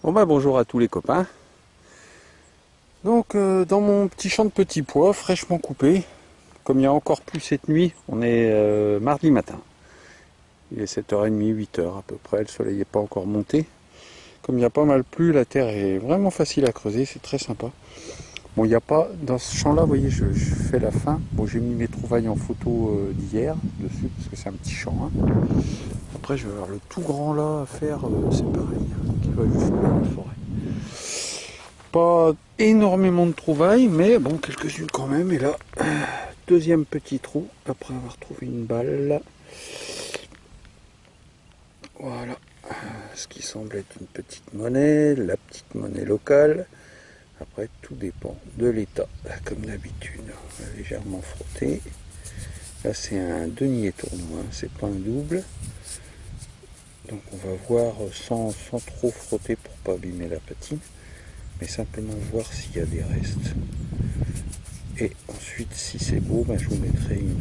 Bon bah bonjour à tous les copains. Donc dans mon petit champ de petits pois fraîchement coupé, comme il y a encore plu cette nuit, on est mardi matin. Il est 7h30, 8h à peu près, le soleil n'est pas encore monté. Comme il y a pas mal plu, la terre est vraiment facile à creuser, c'est très sympa. Bon, il n'y a pas, dans ce champ là, vous voyez, je fais la fin. Bon, j'ai mis mes trouvailles en photo d'hier dessus, parce que c'est un petit champ. Hein. Après je vais avoir le tout grand là à faire, c'est pareil, qui va jusque dans la forêt. Pas énormément de trouvailles, mais bon, quelques-unes quand même. Et là, deuxième petit trou, après avoir trouvé une balle. Voilà, ce qui semble être une petite monnaie, la petite monnaie locale. Après, tout dépend de l'état, comme d'habitude. On va légèrement frotter. Là, c'est un denier tournoi, c'est pas un double. Donc, on va voir sans trop frotter pour pas abîmer la patine, mais simplement voir s'il y a des restes. Et ensuite, si c'est beau, ben, je vous mettrai une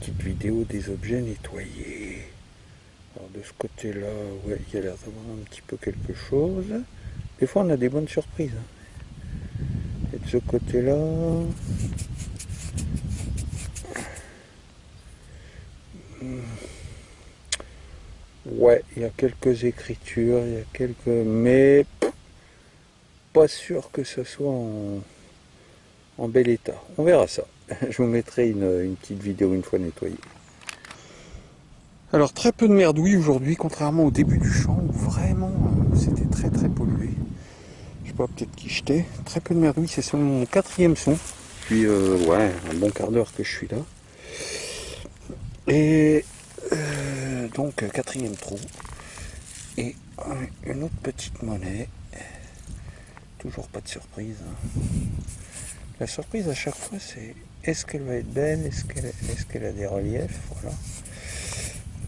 petite vidéo des objets nettoyés. Alors de ce côté-là, ouais, il y a l'air d'avoir un petit peu quelque chose. Des fois, on a des bonnes surprises. Et de ce côté-là, ouais, il y a quelques écritures, il y a quelques, mais pas sûr que ce soit en bel état. On verra ça. Je vous mettrai une petite vidéo une fois nettoyée. Alors très peu de merdouilles aujourd'hui, contrairement au début du champ où vraiment c'était très pollué. Je sais pas, peut-être qui jetait. Très peu de merdouilles, c'est sur mon 4e son. Puis ouais, un bon quart d'heure que je suis là. Et donc 4e trou. Et une autre petite monnaie. Toujours pas de surprise. Hein. La surprise à chaque fois c'est est-ce qu'elle va être belle, est-ce qu'elle a des reliefs, voilà.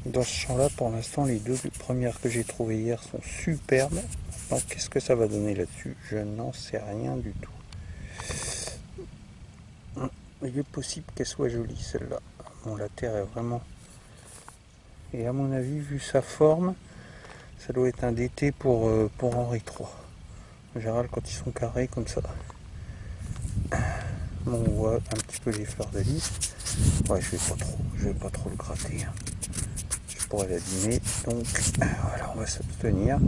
Dans ce champ-là, pour l'instant, les deux premières que j'ai trouvées hier sont superbes. Donc, qu'est-ce que ça va donner là-dessus? Je n'en sais rien du tout. Il est possible qu'elle soit jolie, celle-là. Bon, la terre est vraiment... Et à mon avis, vu sa forme, ça doit être un DT pour Henri III. En général, quand ils sont carrés comme ça. Bon, on voit un petit peu les fleurs de lys. Ouais, je vais pas trop le gratter. Hein. Pourrait l'abîmer, donc voilà, on va s'abstenir.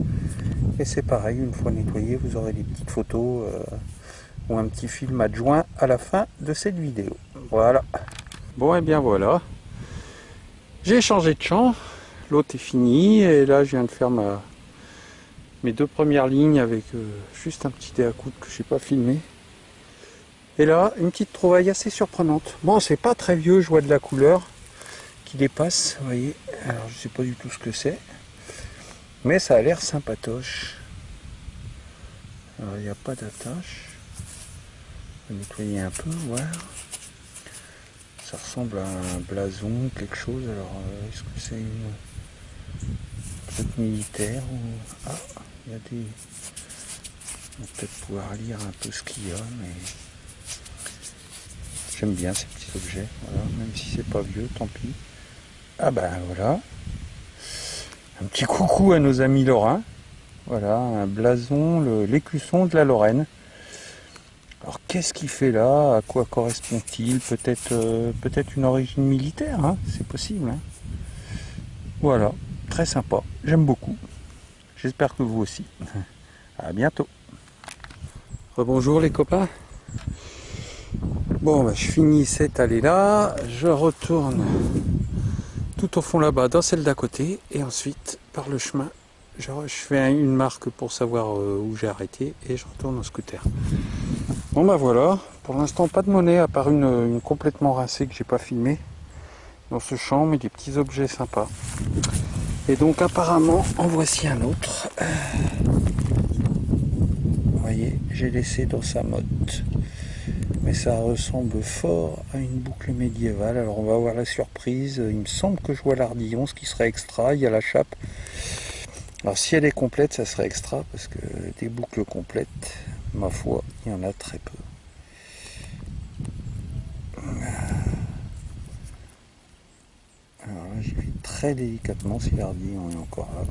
Et c'est pareil, une fois nettoyé, vous aurez des petites photos ou un petit film adjoint à la fin de cette vidéo. Voilà. Bon, et bien voilà. J'ai changé de champ, l'autre est fini, et là je viens de faire mes deux premières lignes avec juste un petit dé à coudre que je n'ai pas filmé. Et là, une petite trouvaille assez surprenante. Bon, c'est pas très vieux, je vois de la couleur qui dépasse, vous voyez. Alors je sais pas du tout ce que c'est, mais ça a l'air sympatoche. Alors il n'y a pas d'attache. On va nettoyer un peu, voir. Ça ressemble à un blason, quelque chose. Alors est-ce que c'est une truc militaire ou... Ah, il y a des... On va peut-être pouvoir lire un peu ce qu'il y a, mais j'aime bien ces petits objets. Voilà, même si c'est pas vieux, tant pis. Ah ben voilà. Un petit coucou à nos amis lorrains. Voilà, un blason, l'écusson de la Lorraine. Alors qu'est-ce qu'il fait là? À quoi correspond-il? Peut-être une origine militaire, hein, c'est possible. Hein. Voilà, très sympa, j'aime beaucoup. J'espère que vous aussi. À bientôt. Rebonjour les copains. Bon, bah, je finis cette allée-là, je retourne tout au fond là-bas dans celle d'à côté et ensuite par le chemin je fais une marque pour savoir où j'ai arrêté et je retourne au scooter. Bon bah voilà, pour l'instant pas de monnaie à part une complètement rincée que j'ai pas filmée dans ce champ, mais des petits objets sympas. Et donc apparemment en voici un autre. Vous voyez, j'ai laissé dans sa motte. Mais ça ressemble fort à une boucle médiévale. Alors on va voir la surprise. Il me semble que je vois l'ardillon, ce qui serait extra. Il y a la chape. Alors si elle est complète, ça serait extra, parce que des boucles complètes, ma foi, il y en a très peu. Alors là, j'y vais très délicatement si l'ardillon est encore là.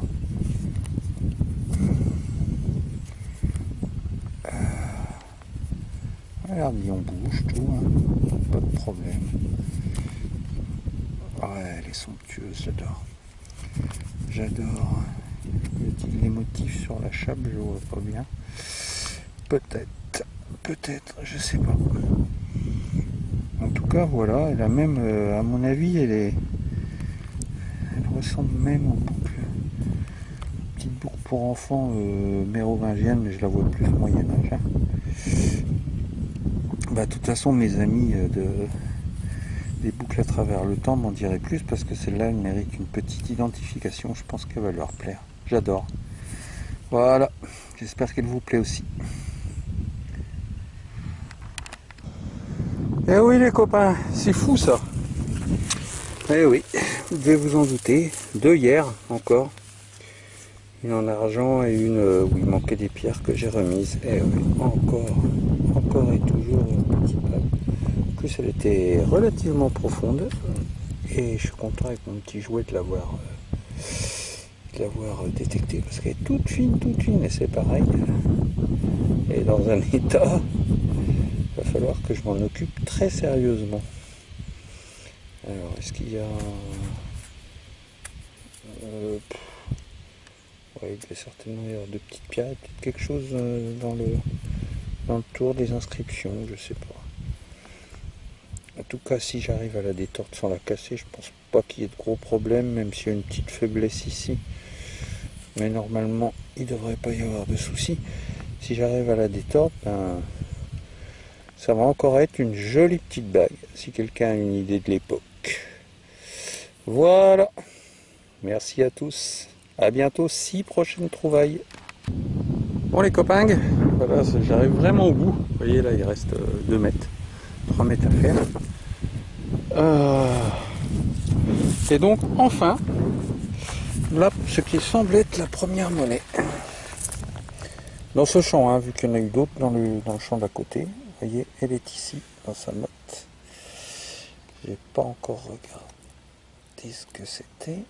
Regardez, on bouge tout, hein. Pas de problème. Ouais, elle est somptueuse, j'adore. J'adore. Les motifs sur la chape, je vois pas bien. Peut-être, je sais pas. En tout cas, voilà, elle a même, à mon avis, elle ressemble même aux boucles. Petite boucle pour enfants mérovingienne, mais je la vois plus au Moyen-Âge. Hein. Bah, de toute façon, mes amis des boucles à travers le temps m'en diraient plus parce que celle-là, elle mérite une petite identification. Je pense qu'elle va leur plaire. J'adore. Voilà, j'espère qu'elle vous plaît aussi. Eh oui les copains, c'est fou ça. Eh oui, vous devez vous en douter. 2 hier encore. Une en argent et une où il manquait des pierres que j'ai remises. Eh oui, encore et toujours une petite bague. En plus elle était relativement profonde. Et je suis content avec mon petit jouet de l'avoir détecté parce qu'elle est toute fine et c'est pareil. Et dans un état, il va falloir que je m'en occupe très sérieusement. Alors, est-ce qu'il y a... ouais, il devait certainement y avoir de petites pierres, peut-être quelque chose dans le tour des inscriptions, je sais pas. En tout cas, si j'arrive à la détordre sans la casser, je pense pas qu'il y ait de gros problèmes, même s'il y a une petite faiblesse ici. Mais normalement, il ne devrait pas y avoir de soucis. Si j'arrive à la détordre, ben, ça va encore être une jolie petite bague, si quelqu'un a une idée de l'époque. Voilà. Merci à tous. À bientôt, 6 prochaines trouvailles. Bon les copains, voilà, j'arrive vraiment au bout. Vous voyez là, il reste 2 mètres, 3 mètres à faire. Et donc enfin, là, ce qui semble être la première monnaie. Dans ce champ, hein, vu qu'il y en a eu d'autres dans le champ d'à côté. Vous voyez, elle est ici, dans sa motte. J'ai pas encore regardé ce que c'était.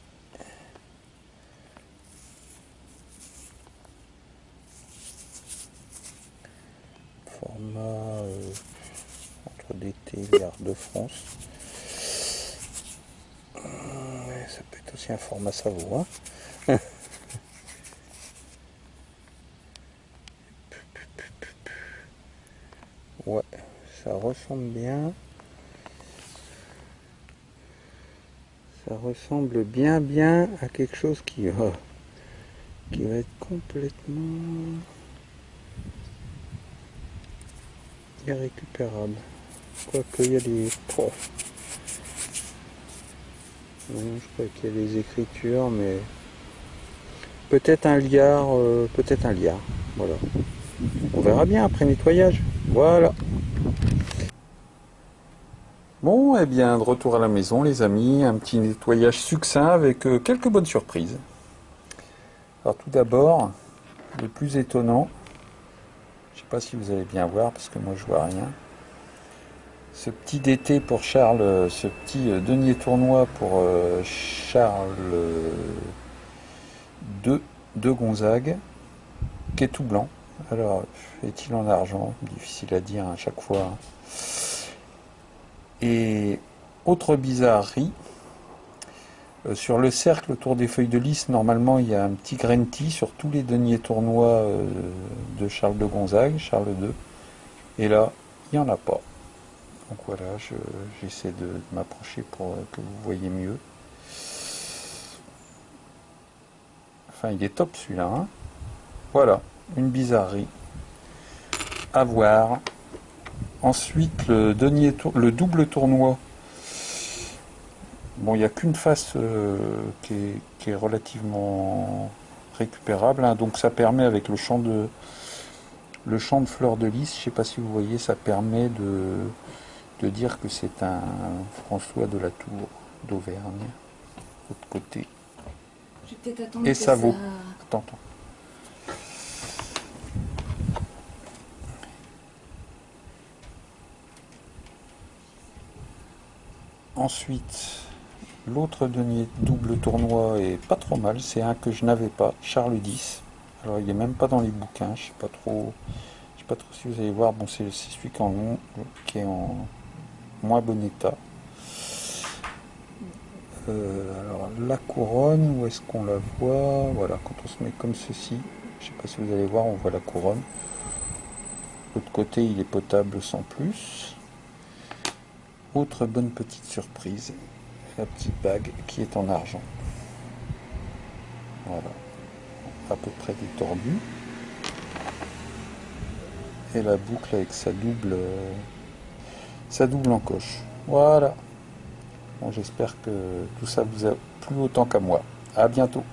Format entre DT et l'Art de France. Ça peut être aussi un format Savoie. Ouais, ça ressemble bien. Ça ressemble bien à quelque chose qui va être complètement irrécupérable. Quoique il y a des... Oh. Non, je crois qu'il y a des écritures, mais peut-être un liard, voilà. On verra bien après nettoyage. Voilà. Bon, et bien, de retour à la maison, les amis. Un petit nettoyage succinct avec quelques bonnes surprises. Alors tout d'abord, le plus étonnant, je ne sais pas si vous allez bien voir parce que moi je vois rien. Ce petit DT pour Charles, ce petit denier tournoi pour Charles II de Gonzague, qui est tout blanc. Alors, est-il en argent? Difficile à dire à chaque fois. Et autre bizarrerie, sur le cercle autour des feuilles de lys, normalement il y a un petit grenti sur tous les deniers tournois de Charles de Gonzague, Charles II. Et là, il n'y en a pas. Donc voilà, j'essaie de m'approcher pour que vous voyez mieux. Enfin, il est top celui-là. Hein. Voilà, une bizarrerie. À voir. Ensuite, le double tournoi. Bon, il n'y a qu'une face qui est relativement récupérable. Hein. Donc ça permet avec le champ de fleurs de lys, je ne sais pas si vous voyez, ça permet de dire que c'est un François de la Tour d'Auvergne, de l'autre côté. Et ça vaut. Attends. Ensuite, l'autre denier double tournoi est pas trop mal. C'est un que je n'avais pas, Charles X. Alors il n'est même pas dans les bouquins, je sais pas trop si vous allez voir. Bon, c'est celui qui est en moins bon état. Alors la couronne, où est-ce qu'on la voit? Voilà, quand on se met comme ceci, je sais pas si vous allez voir, on voit la couronne. De l'autre côté, il est potable sans plus. Autre bonne petite surprise, la petite bague qui est en argent. Voilà, à peu près détordue. Et la boucle avec sa double encoche. Voilà. Bon, j'espère que tout ça vous a plu autant qu'à moi. À bientôt.